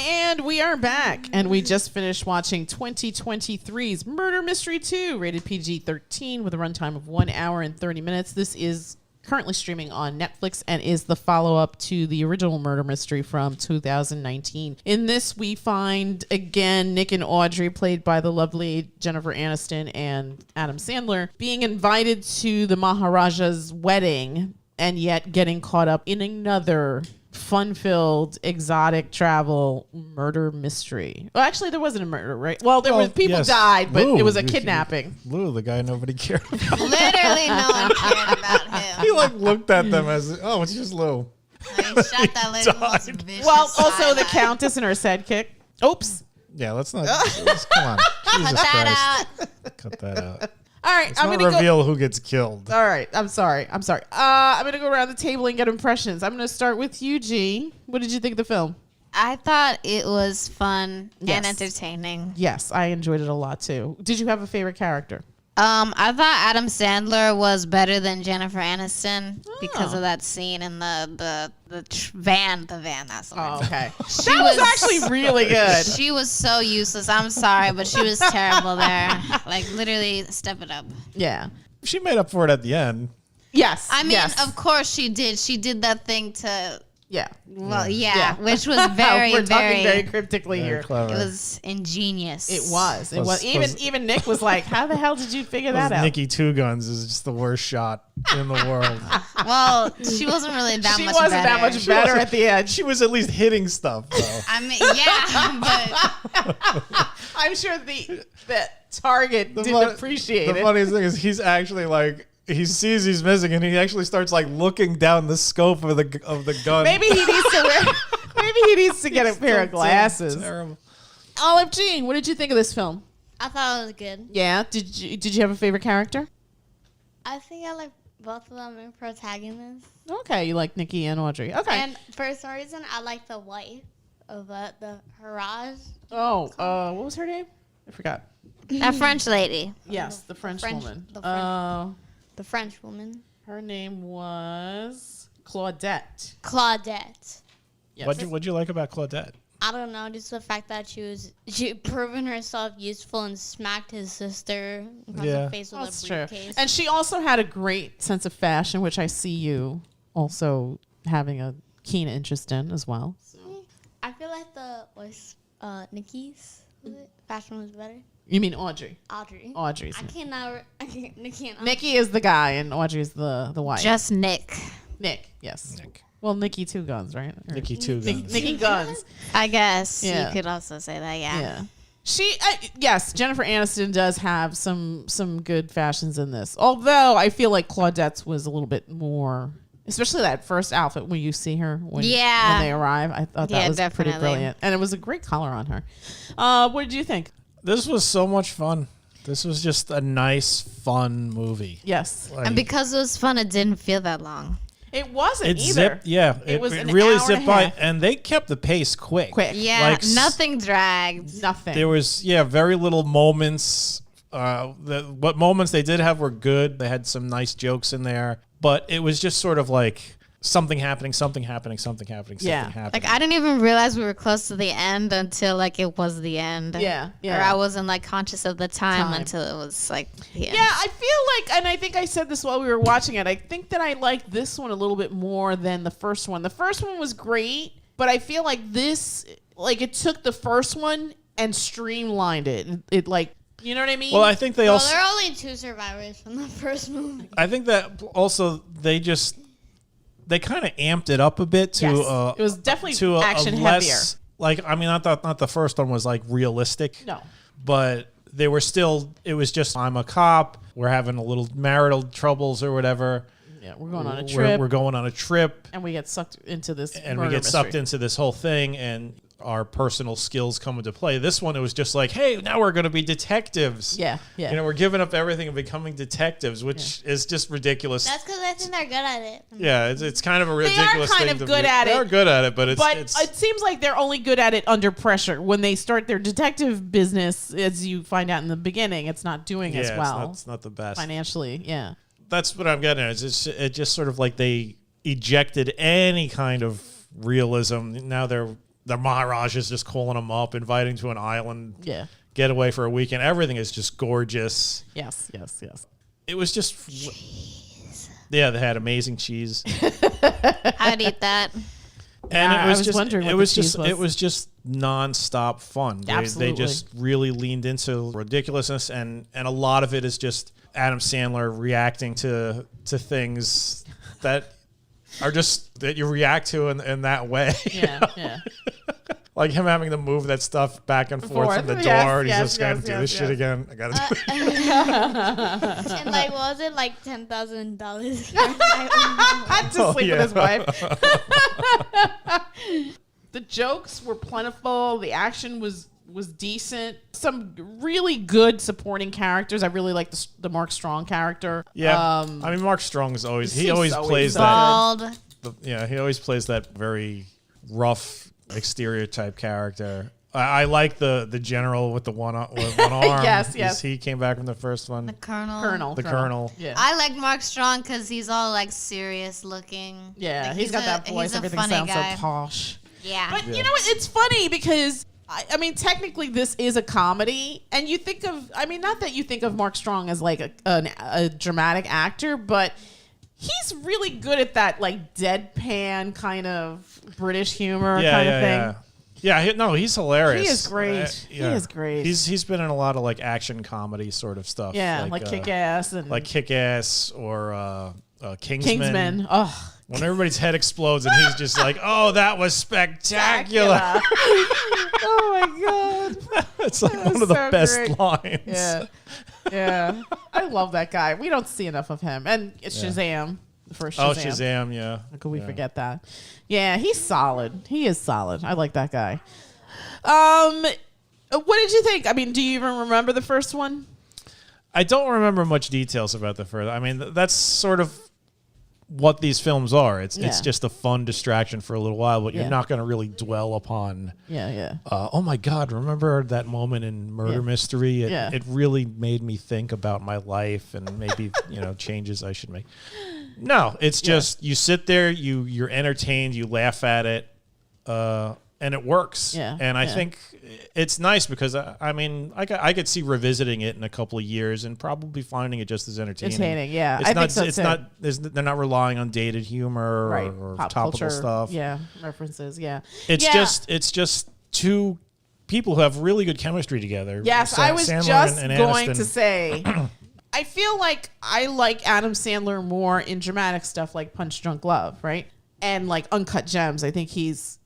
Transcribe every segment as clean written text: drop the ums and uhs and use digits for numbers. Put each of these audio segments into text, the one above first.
And we are back, and we just finished watching 2023's Murder Mystery 2, rated PG-13 with a runtime of 1 hour and 30 minutes. This is currently streaming on Netflix and is the follow-up to the original Murder Mystery from 2019. In this, we find, again, Nick and Audrey, played by the lovely Jennifer Aniston and Adam Sandler, being invited to the Maharajah's wedding and yet getting caught up in another fun-filled, exotic travel murder mystery. Well, actually, there wasn't a murder, right? Well, there was people died, but it was a kidnapping. Lou, the guy nobody cared about. Literally, no one cared about him. He looked at them as, oh, it's just Lou. He shot that lady most vicious. Well, also the Countess and her sidekick. Oops. Yeah, let's not. Come on, Jesus Christ. Cut that out. All right, I'm going to reveal who gets killed. All right, I'm sorry. I'm going to go around the table and get impressions. I'm going to start with you, G. What did you think of the film? I thought it was fun and entertaining. Yes, I enjoyed it a lot, too. Did you have a favorite character? I thought Adam Sandler was better than Jennifer Aniston because of that scene in the van. That's the word. Okay. That was actually really good. She was so useless. I'm sorry, but she was terrible there. Like, literally, step it up. Yeah. She made up for it at the end. Yes. I mean, of course she did. She did that thing to... Yeah. Well, yeah. Which was very, We're talking very cryptically here. Clever. It was ingenious. It was. Even Nick was like, how the hell did you figure that out? Nikki Two Guns is just the worst shot in the world. Well, she wasn't really that much better. She wasn't that much better at the end. She was at least hitting stuff, though. I mean, yeah, but... I'm sure the target didn't appreciate it. The funniest thing is he's actually like... He sees he's missing, and he actually starts like looking down the scope of the gun. Maybe he needs to get a pair of glasses. Terrible. Olive Jean, what did you think of this film? I thought it was good. Yeah. Did you have a favorite character? I think I like both of them in protagonists. Okay, you like Nikki and Audrey. Okay. And for some reason, I like the wife of the Maharajah. Oh, what was her name? I forgot. That French lady. Yes, the French woman. The French woman. Her name was Claudette. Claudette. Yes. What'd you like about Claudette? I don't know, just the fact that she proven herself useful and smacked his sister across the face with a briefcase. True. And she also had a great sense of fashion, which I see you also having a keen interest in as well. So. I feel like Nikki's fashion was better. You mean Audrey? Audrey's. Nikki is the guy and Audrey's the wife. Just Nick. Nick, yes. Nick. Well, Nikki Two Guns, right? Or Nikki Two Guns. Nikki Guns. I guess you could also say that, yeah. Yes, Jennifer Aniston does have some good fashions in this. Although I feel like Claudette's was a little bit more, especially that first outfit when you see her when they arrive. I thought that was pretty brilliant. And it was a great color on her. What did you think? This was so much fun. This was just a nice, fun movie. Yes. And because it was fun, it didn't feel that long. It wasn't either. Zipped, yeah. It really zipped by. And they kept the pace quick. Yeah, nothing dragged. Nothing. There was, very little moments. What moments they did have were good. They had some nice jokes in there. But it was just sort of like... something happening. Like, I didn't even realize we were close to the end until, like, it was the end. Yeah. Or I wasn't, like, conscious of the time until it was, like, the end. Yeah, I feel like, and I think I said this while we were watching it, I think that I liked this one a little bit more than the first one. The first one was great, but I feel like this, like, it took the first one and streamlined it. It like, you know what I mean? Well, I think there are only 2 survivors from the first movie. I think that also they kind of amped it up a bit to it was definitely to action a heavier. less, like, I mean, I thought not the first one was like realistic. No. But they were still, it was just, I'm a cop, we're having a little marital troubles or whatever. Yeah, we're going on a trip. We're going on a trip. And we get sucked into this And we get sucked into this whole thing, and our personal skills come into play. This one, it was just like, hey, now we're going to be detectives. Yeah. You know, we're giving up everything and becoming detectives, which is just ridiculous. That's because I think they're good at it. Yeah, it's kind of a ridiculous thing. They are kind of good at it. They're good at it, but it seems like they're only good at it under pressure. When they start their detective business, as you find out in the beginning, it's not doing as well. It's not the best. Financially, yeah. That's what I'm getting at. It's just sort of like they ejected any kind of realism. Now they're the Maharajah is just calling them up, inviting to an island. Yeah. Get away for a weekend. Everything is just gorgeous. Yes. It was just cheese. Yeah, they had amazing cheese. I'd eat that. And I was wondering what the cheese was. It was just nonstop fun. Absolutely. They just really leaned into ridiculousness, and a lot of it is just Adam Sandler reacting to things that are just that you react to in that way. Yeah. Like him having to move that stuff back and forth from the door, and he's just got to do this shit again. I got to do it. And like, what was it like $10,000? To sleep with his wife. The jokes were plentiful. The action was decent. Some really good supporting characters. I really like the Mark Strong character. Yeah, I mean Mark Strong is always he always plays bald. he always plays that very rough exterior type character. I like the general with the one arm. Yes. He came back from the first one. The colonel. The colonel. Yeah. I like Mark Strong because he's all like serious looking. Yeah, like, he's got that voice. Everything sounds guy. so posh. Yeah. But you know what? It's funny because, I mean, technically this is a comedy. And you think of, I mean, not that you think of Mark Strong as like a dramatic actor, but he's really good at that like deadpan kind of British humor kind of thing. Yeah, he's hilarious. He is great. He is great. He's been in a lot of like action comedy sort of stuff. Yeah, like Kick-Ass and like Kick-Ass or Kingsman. Oh, when everybody's head explodes and he's just like, "Oh, that was spectacular!" Oh my god, it's like one of the best lines. Yeah. I love that guy. We don't see enough of him. And it's Shazam. The first Shazam. Oh, Shazam, yeah. How could we forget that? Yeah, he's solid. He is solid. I like that guy. What did you think? I mean, do you even remember the first one? I don't remember much details about the first. I mean, that's sort of what these films are. It's just a fun distraction for a little while, but you're not going to really dwell upon. Oh my God! Remember that moment in Murder Mystery? It really made me think about my life and maybe changes I should make. No, it's just you sit there, you're entertained, you laugh at it, and it works. And I think it's nice because I mean I could see revisiting it in a couple of years and probably finding it just as entertaining. I think so too. They're not relying on dated humor or pop topical culture, stuff. References. It's just two people who have really good chemistry together. Yes, I was Sandler just and going Aniston. to say. I feel like I like Adam Sandler more in dramatic stuff like Punch Drunk Love, right? And like Uncut Gems. I think he is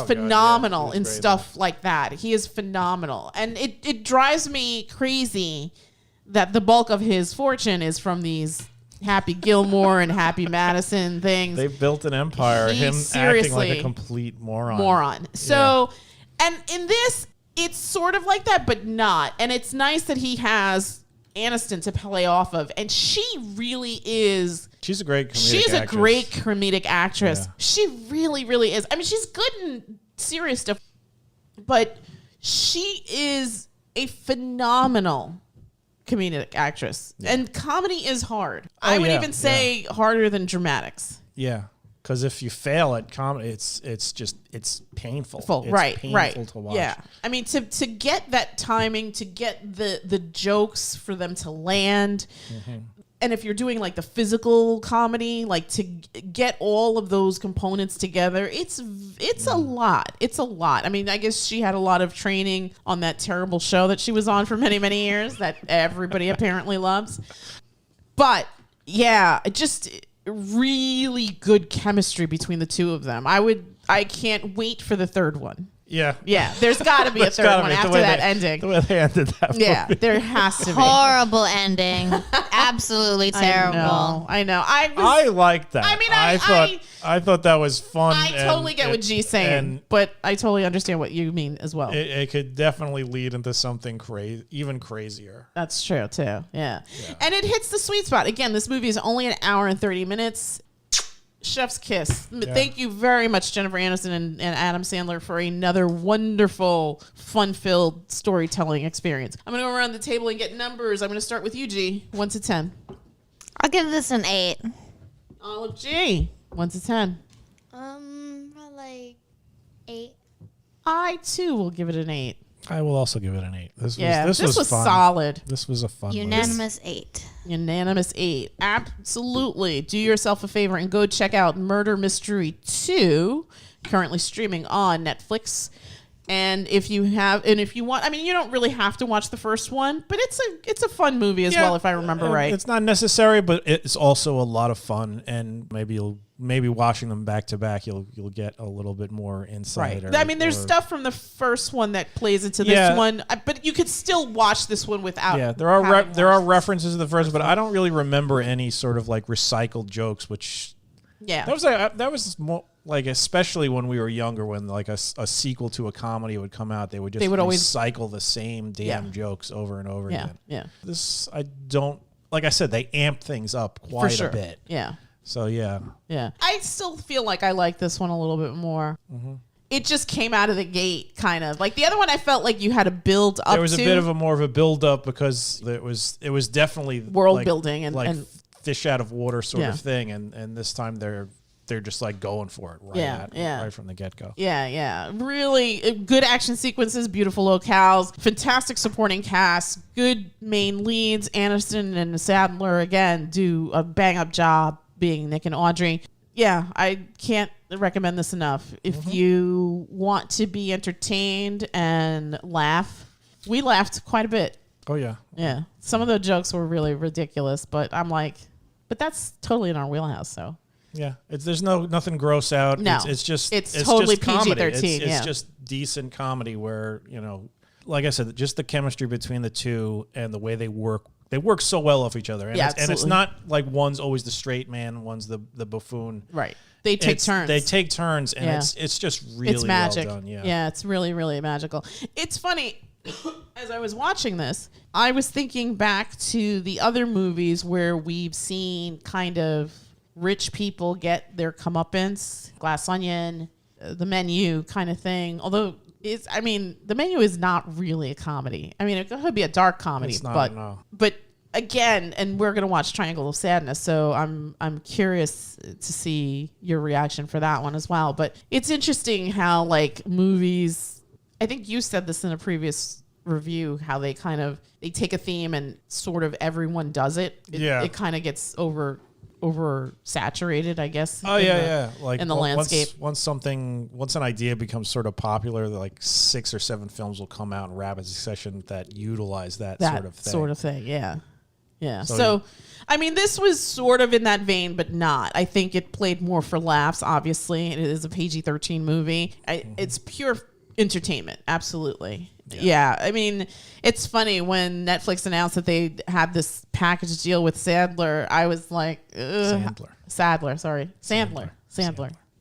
phenomenal in stuff like that. He is phenomenal. And it drives me crazy that the bulk of his fortune is from these Happy Gilmore and Happy Madison things. They've built an empire. Him acting like a complete moron. So, and in this, it's sort of like that, but not. And it's nice that he has Aniston to play off of, and she really is. She's a great comedic She's actress. a great comedic actress. Yeah. She really, really is. I mean, she's good in serious stuff, but she is a phenomenal comedic actress. Yeah. And comedy is hard. I would even say harder than dramatics. Yeah. Because if you fail at comedy, it's painful. It's painful to watch. Yeah, I mean to get that timing, to get the jokes for them to land, and if you're doing like the physical comedy, like to get all of those components together, it's a lot. It's a lot. I mean, I guess she had a lot of training on that terrible show that she was on for many, many years that everybody apparently loves. But yeah, really good chemistry between the two of them. I can't wait for the third one. Yeah. There's got to be a third one after that ending. The way they ended that movie. There has to be. Horrible ending. Absolutely terrible. I know. I liked that. I mean, I thought that was fun. I totally get what G's saying, but I totally understand what you mean as well. It could definitely lead into something even crazier. That's true too. Yeah. And it hits the sweet spot. Again, this movie is only an hour and 30 minutes. Chef's kiss. Yeah. Thank you very much, Jennifer Aniston and Adam Sandler, for another wonderful, fun-filled storytelling experience. I'm going to go around the table and get numbers. I'm going to start with you, G. 1 to 10. I'll give this an 8. Olive G. 1 to 10. Probably like 8. I too will give it an 8. I will also give it an 8. This was fun. Solid. This was a fun Unanimous 8. Unanimous 8. Absolutely. Do yourself a favor and go check out Murder Mystery 2, currently streaming on Netflix. And if you want, I mean, you don't really have to watch the first one, but it's a fun movie as well, if I remember right. It's not necessary, but it's also a lot of fun, and maybe watching them back to back, you'll get a little bit more insight. Right. I mean, there's stuff from the first one that plays into this one, but you could still watch this one without. Yeah, there are references to the first, but I don't really remember any sort of like recycled jokes, which. Yeah, that was more like, especially when we were younger, when like a sequel to a comedy would come out, they would always recycle the same damn jokes over and over again. Yeah, this I don't like. I said, they amped things up quite a bit. Yeah. So yeah. I still feel like I like this one a little bit more. Mm-hmm. It just came out of the gate, kind of like the other one. I felt like you had to build up. There was a bit of more of a build up because it was definitely world building and fish out of water sort of thing, and this time they're just like going for it right from the get-go. Yeah. Really good action sequences, beautiful locales, fantastic supporting cast, good main leads. Aniston and Sandler again do a bang-up job being Nick and Audrey. Yeah, I can't recommend this enough. If you want to be entertained and laugh, we laughed quite a bit. Oh, yeah. Yeah. Some of the jokes were really ridiculous, but I'm like, but that's totally in our wheelhouse, so. Yeah. There's nothing gross out. No. It's totally just comedy. PG-13. It's just decent comedy where, like I said, just the chemistry between the two and the way they work. They work so well off each other. And, it's not like one's always the straight man, one's the buffoon. Right. They take turns. They take turns, and it's just really magic. Well done. Yeah, it's really, really magical. It's funny. As I was watching this, I was thinking back to the other movies where we've seen kind of rich people get their comeuppance, Glass Onion, The Menu kind of thing. Although The Menu is not really a comedy. I mean, it could be a dark comedy, but again, and we're gonna watch Triangle of Sadness, so I'm curious to see your reaction for that one as well. But it's interesting how like movies. I think you said this in a previous review, how they take a theme and sort of everyone does it. It kind of gets oversaturated, I guess. Oh yeah. Like in the landscape. Once an idea becomes sort of popular, like 6 or 7 films will come out in rapid succession that utilize that sort of thing. Yeah. So I mean, this was sort of in that vein, but not. I think it played more for laughs. Obviously, it is a PG-13 movie. It's pure entertainment. Absolutely. Yeah. I mean, it's funny when Netflix announced that they had this package deal with Sandler. I was like, Sandler.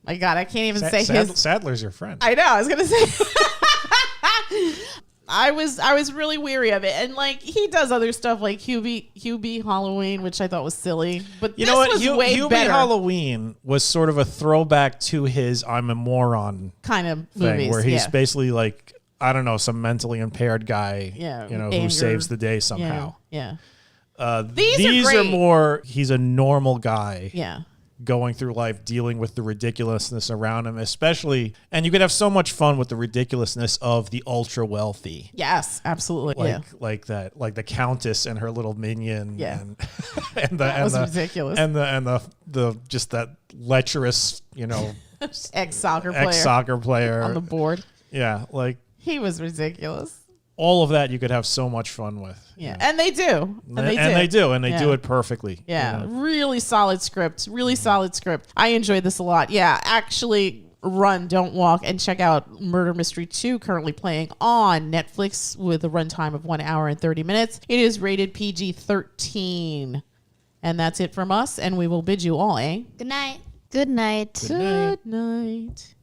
My God, I can't even say his. Sadler's your friend. I know. I was gonna say. I was really weary of it, and like he does other stuff like Hubie Halloween, which I thought was silly. But you know what? Hubie Halloween was sort of a throwback to his "I'm a moron" kind of thing, movies, where he's basically like, I don't know, some mentally impaired guy, who saves the day somehow. Yeah. These are more. He's a normal guy. Yeah. Going through life, dealing with the ridiculousness around him, and you could have so much fun with the ridiculousness of the ultra wealthy. Yes, absolutely. Like the Countess and her little minion. Yeah, that was ridiculous. And the just that lecherous, ex soccer player on the board. Yeah, like he was ridiculous. All of that you could have so much fun with. Yeah, and they do. And they do it perfectly. Yeah, really solid script. I enjoyed this a lot. Yeah, actually, run, don't walk, and check out Murder Mystery 2, currently playing on Netflix with a runtime of 1 hour and 30 minutes. It is rated PG-13. And that's it from us, and we will bid you all a good night. Good night. Good night.